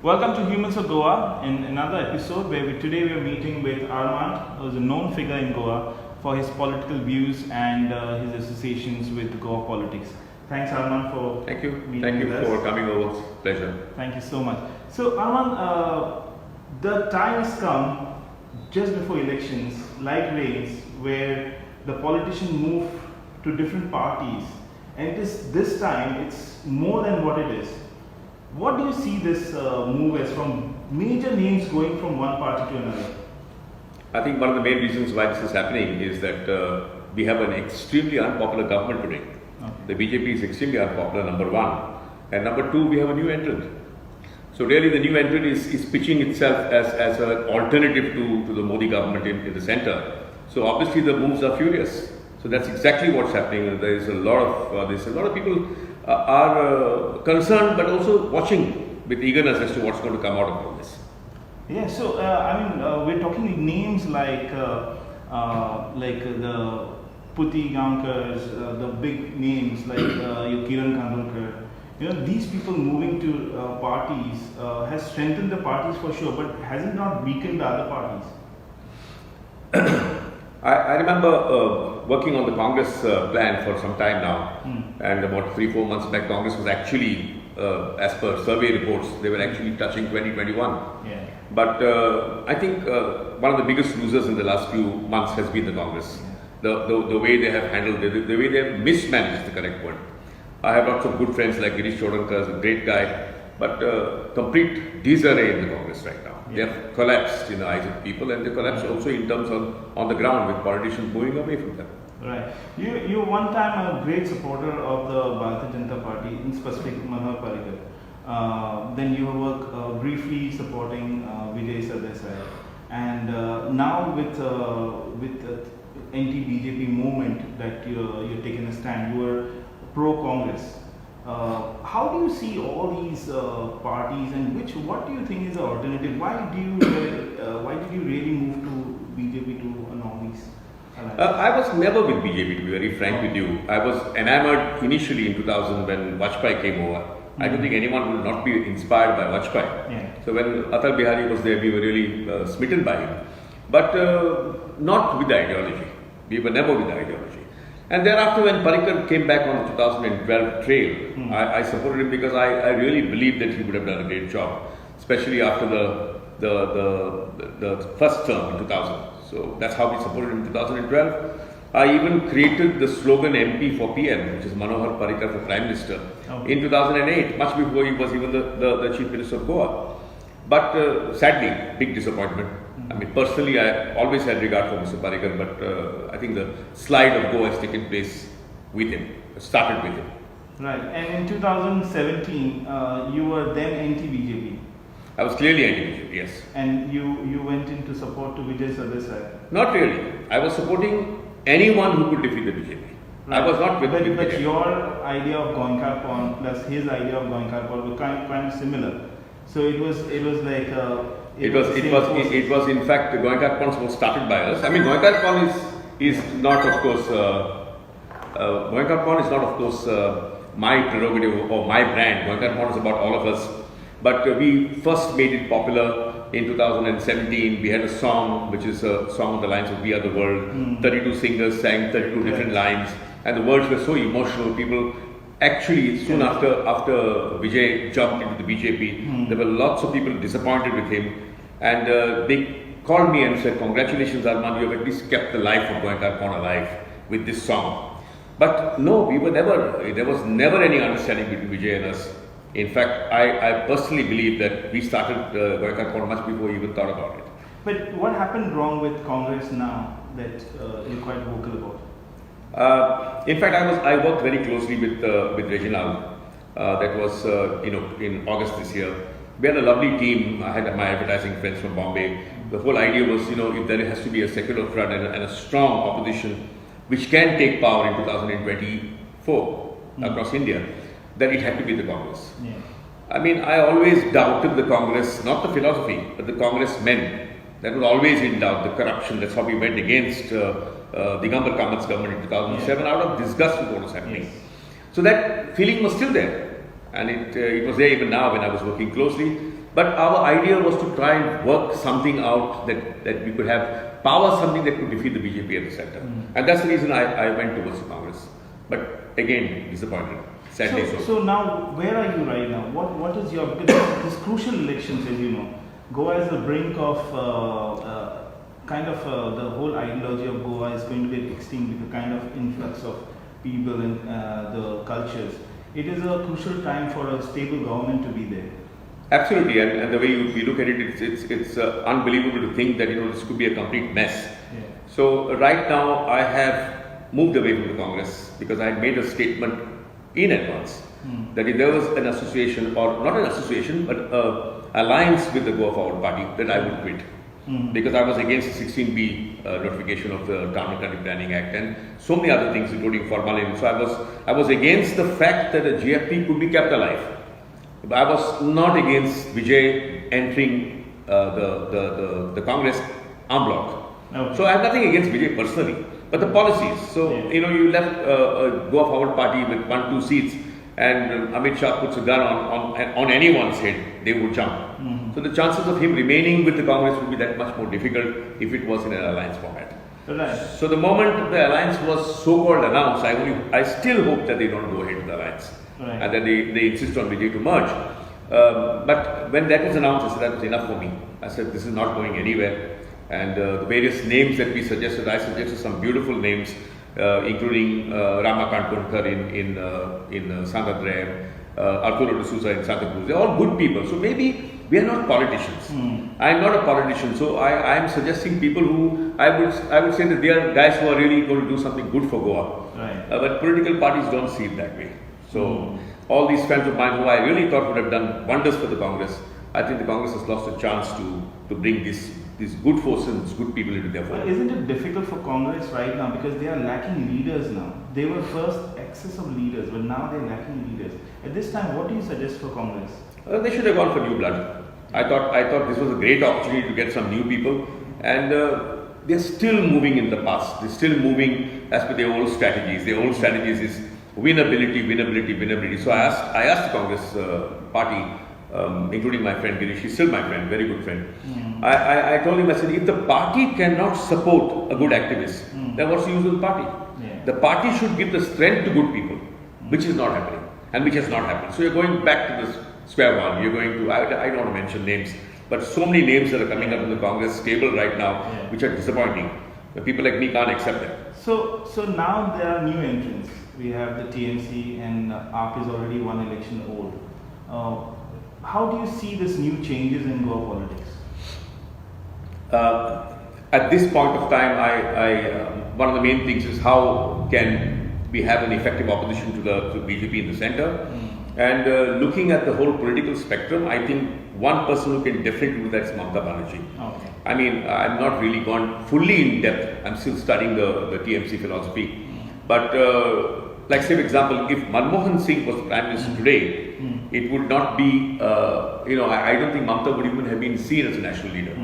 Welcome to Humans of Goa in another episode where today we are meeting with Armand, who is a known figure in Goa for his political views and his associations with Goa politics. Thanks, Armand, for Thank you. meeting Thank you with for us. coming over. Pleasure. Thank you so much. So, Armand, the time has come just before elections, like rains, where the politicians move to different parties, and this time it's more than what it is. What do you see this move as, from major names going from one party to another? I think one of the main reasons why this is happening is that we have an extremely unpopular government today. Okay. The BJP is extremely unpopular, number one. And number two, we have a new entrant. So really the new entrant is pitching itself as an alternative to the Modi government in the center. So obviously the moves are furious. So that's exactly what's happening. There's a lot of people are concerned, but also watching with eagerness as to what's going to come out of all this. Yeah, so we're talking names like the Puti Gaonkars, the big names like your Kiran Kandolkar. You know, these people moving to parties has strengthened the parties for sure, but has it not weakened the other parties? I remember working on the Congress plan for some time now, and about 3-4 months back, Congress was actually, as per survey reports, they were actually touching 2021. Yeah. But I think one of the biggest losers in the last few months has been the Congress. The way they have handled it, the way they have mismanaged, the correct word. I have lots of good friends like Girish Chodankar, a great guy, but complete disarray in the Congress right now. They have collapsed in the eyes of people, and they collapsed also in terms of on the ground with politicians moving away from them. Right. You one time a great supporter of the Bharatiya Janata Party, in specific Manohar Parrikar. Then you were briefly supporting Vijay Sardesai, and now with anti-BJP movement that you're taking a stand, you are pro-Congress. How do you see all these parties, and what do you think is the alternative? Why did you really move to BJP to Northeast? I was never with BJP, to be very frank with you. I was enamored initially in 2000 when Vajpayee came over. I don't think anyone would not be inspired by Vajpayee. Yeah. So when Atal Bihari was there, we were really smitten by him. But not with the ideology. We were never with the ideology. And thereafter, when Parrikar came back on the 2012 trail, I supported him because I really believed that he would have done a great job, especially after the first term in 2000. So that's how we supported him in 2012. I even created the slogan MP for PM, which is Manohar Parrikar for Prime Minister, in 2008, much before he was even the Chief Minister of Goa. But sadly, big disappointment. I mean, personally, I always had regard for Mr. Parrikar, but I think the slide of Goa has taken place with him, started with him. Right. And in 2017, you were then anti-BJP. I was clearly anti-BJP, yes. And you went into support to Vijay Sardesai. Not really. I was supporting anyone who could defeat the BJP. Right. I was not with BJP. But your idea of Goenka Pond plus his idea of Goenka Pond were kind of similar. So it was like it was in fact Goenka Pond was started by us. I mean, Goenka Pond is not of course Goenka Pond is not of course my prerogative or my brand. Goenka Pond is about all of us. But we first made it popular in 2017. We had a song which is a song on the lines of We Are the World. 32 singers sang 32 different lines, and the words were so emotional. People actually, soon after Vijay jumped into the BJP, there were lots of people disappointed with him, and they called me and said, "Congratulations, Armand, you have at least kept the life of Goenka Pond alive with this song." But no, there was never any understanding between Vijay and us. In fact, I personally believe that we started Goenka Pond much before we even thought about it. But what happened wrong with Congress now that you're quite vocal about? In fact, I worked very closely with Reginald. That was in August this year. We had a lovely team. I had my advertising friends from Bombay. The whole idea was, if there has to be a secular front and a strong opposition which can take power in 2024 across India, then it had to be the Congress. Yeah. I mean, I always doubted the Congress, not the philosophy, but the Congress men. That was always in doubt, the corruption. That's how we went against Digambar Kamat's government in 2007 out of disgust with what was happening. Yes. So that feeling was still there. and it was there even now when I was working closely. But our idea was to try and work something out that we could have power something that could defeat the BJP at the center. And that's the reason I went towards the Congress. But again, disappointed. Sadly so. So now, where are you right now? What is your, because this crucial elections, as you know, Goa is the brink of the whole ideology of Goa is going to get extinct with the kind of influx of people and the cultures. It is a crucial time for a stable government to be there. Absolutely, and the way we look at it, it's unbelievable to think that this could be a complete mess. Yeah. So right now I have moved away from the Congress because I had made a statement in advance that if there was an association, or not an association, but alliance with the Goa Forward Party, that I would quit. Because I was against the 16B notification of the Town and Country Planning Act and so many other things, including formalin. So I was against the fact that the GFP could be kept alive. But I was not against Vijay entering the Congress en bloc. Okay. So I have nothing against Vijay personally, but the policies. So you left a Goa Forward Party with 1-2 seats, and Amit Shah puts a gun on anyone's head, they would jump. So the chances of him remaining with the Congress would be that much more difficult if it was in an alliance format. Right. So the moment the alliance was so-called announced, I still hope that they don't go ahead with the alliance. Right. And that they insist on Vijay to merge. But when that was announced, I said that was enough for me. I said this is not going anywhere. And the various names that we suggested, I suggested some beautiful names, including Ramakant Tunkar in Sangadre, Arturo D'Souza in Santa Cruz. They're all good people. So maybe we are not politicians. I'm not a politician. So I am suggesting people who I would say that they are guys who are really going to do something good for Goa. Right. But political parties don't see it that way. So all these friends of mine who I really thought would have done wonders for the Congress, I think the Congress has lost a chance to bring these good forces and these good people into their fold. Isn't it difficult for Congress right now because they are lacking leaders now? They were first excess of leaders, but now they're lacking leaders. At this time, what do you suggest for Congress? They should have gone for new blood. I thought this was a great opportunity to get some new people, and they're still moving in the past. They're still moving as per their old strategies. Their old strategies is winnability. So I asked the Congress party, including my friend Girish, he's still my friend, very good friend. I told him, I said, if the party cannot support a good activist, then what's the use of the party? Yeah. The party should give the strength to good people, which is not happening, and which has not happened. So you're going back to the square one. You're going to, I don't want to mention names, but so many names that are coming up in the Congress table right now, which are disappointing. The people like me can't accept them. So now there are new entrants. We have the TMC, and AAP is already one election old. How do you see this new changes in Goa politics? At this point of time, one of the main things is how can we have an effective opposition to BJP in the center. And looking at the whole political spectrum, I think one person who can definitely do that is Mamata Banerjee. Okay. I mean, I'm not really gone fully in depth. I'm still studying the TMC philosophy. But like say for example, if Manmohan Singh was the Prime Minister today, it would not be, I don't think Mamata would even have been seen as a national leader.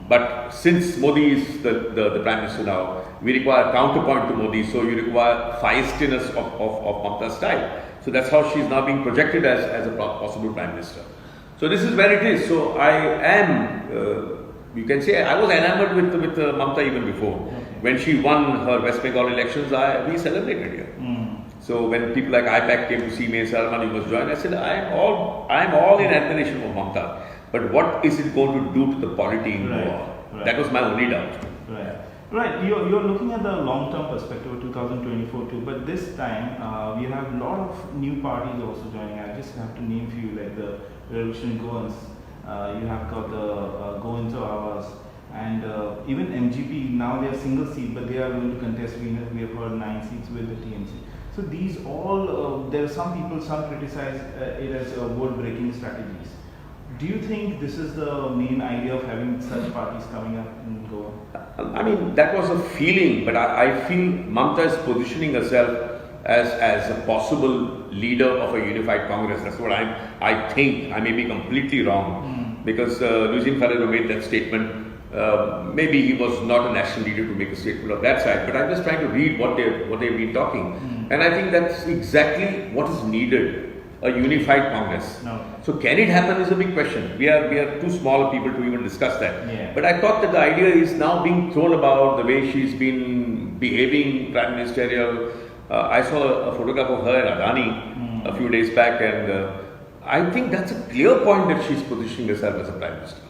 But since Modi is the Prime Minister now, we require a counterpoint to Modi, so you require feistiness of Mamata's style. So that's how she's now being projected as a possible Prime Minister. So this is where it is. So I am, you can say, I was enamored with Mamata even before. Okay. When she won her West Bengal elections, we celebrated here. So when people like IPAC came to see me and said, Arman, you must join, I said, I'm all in admiration for Mamata. But what is it going to do to the polity in Goa? Right. That was my only doubt. Right. You're looking at the long-term perspective of 2024 too, but this time we have a lot of new parties also joining. I just have to name a few, like the Revolution Goans. You have got the Go Into Awas, and even MGP. Now they are single seat, but they are going to contest. We have heard 9 seats with the TMC. So these all, there are some people, some criticize it as vote-breaking strategies. Do you think this is the main idea of having such parties coming up in Goa? I mean, that was a feeling, but I feel Mamata is positioning herself as a possible leader of a unified Congress. That's what I think. I may be completely wrong, because Lucian Ferrero made that statement. Maybe he was not a national leader to make a statement of that side, but I'm just trying to read what they've been talking. And I think that's exactly what is needed a unified Congress. No. So can it happen is a big question. We are too small people to even discuss that. Yeah. But I thought that the idea is now being thrown about the way she's been behaving, Prime Ministerial. I saw a photograph of her and Adani a few days back, and I think that's a clear point that she's positioning herself as a Prime Minister.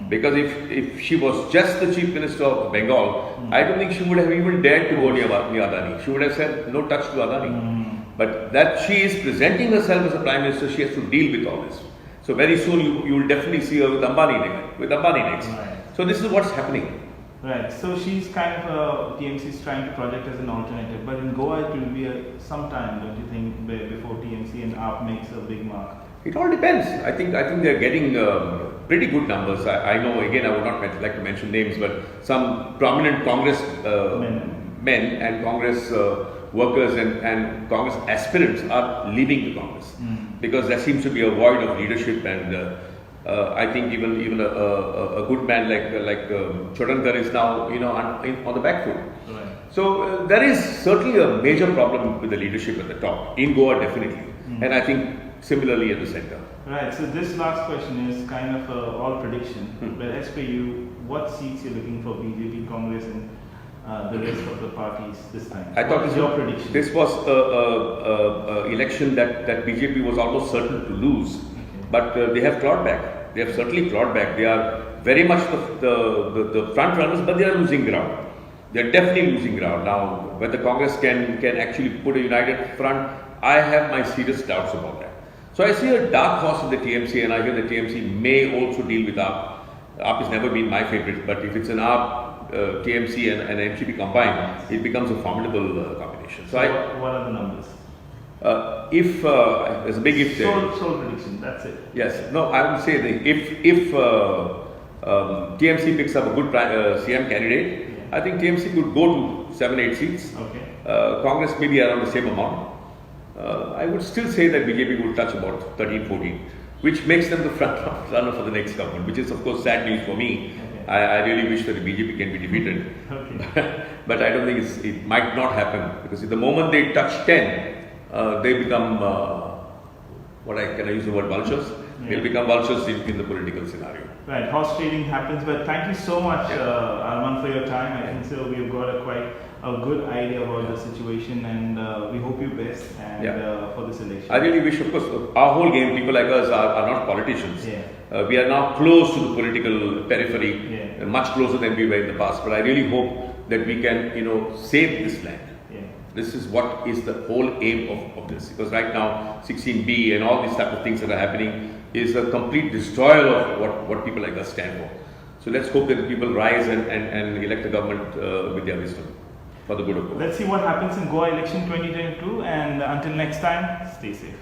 Because if she was just the Chief Minister of Bengal, I don't think she would have even dared to go near Adani. She would have said no touch to Adani. But that she is presenting herself as a Prime Minister, she has to deal with all this. So very soon you will definitely see her with Ambani next. Right. So this is what's happening. Right. So she's kind of TMC is trying to project as an alternative, but in Goa it will be some time, don't you think, before TMC and AAP makes a big mark? It all depends. I think they're getting pretty good numbers. I know, again, I would not like to mention names, but some prominent Congress men and Congress workers and Congress aspirants are leaving the Congress because there seems to be a void of leadership, and I think even a good man like Chodankar is now on the back foot. Right. So there is certainly a major problem with the leadership at the top in Goa, definitely, and I think similarly at the center. Right. So this last question is kind of all prediction. But as per you, what seats you're looking for BJP, Congress, and the rest of the parties this time? I thought what is your prediction? This was a election that BJP was almost certain to lose, but they have clawed back. They have certainly clawed back. They are very much the front runners, but they are losing ground. They are definitely losing ground now. Whether Congress can actually put a united front, I have my serious doubts about that. So I see a dark horse in the TMC, and I hear the TMC may also deal with AAP. AAP has never been my favorite, but if it's an AAP, TMC and NCP combined, it becomes a formidable combination. So what are the numbers? If there's a big if there. Sole prediction. That's it. Yes. No, I would say that if TMC picks up a good CM candidate, I think TMC could go to 7-8 seats. Okay. Congress maybe around the same amount. I would still say that BJP would touch about 13-14, which makes them the front runner for the next government, which is of course sad news for me. Okay. I really wish that the BJP can be defeated. Okay. But I don't think it might not happen, because the moment they touch 10, they become, can I use the word vultures? Yeah. They'll become vultures in the political scenario. Right, horse trading happens, but thank you so much, Arman, for your time. I think so we've got quite a good idea about the situation, and we hope you best for this election. I really wish, of course, our whole game, people like us are not politicians. Yeah. We are now close to the political periphery, Yeah. much closer than we were in the past. But I really hope that we can, save this land. Yeah. This is what is the whole aim of this, because right now 16B and all these type of things that are happening is a complete destroyer of what people like us stand for. So let's hope that the people rise and elect a government with their wisdom for the good of Goa. Let's see what happens in Goa election 2022, and until next time, stay safe.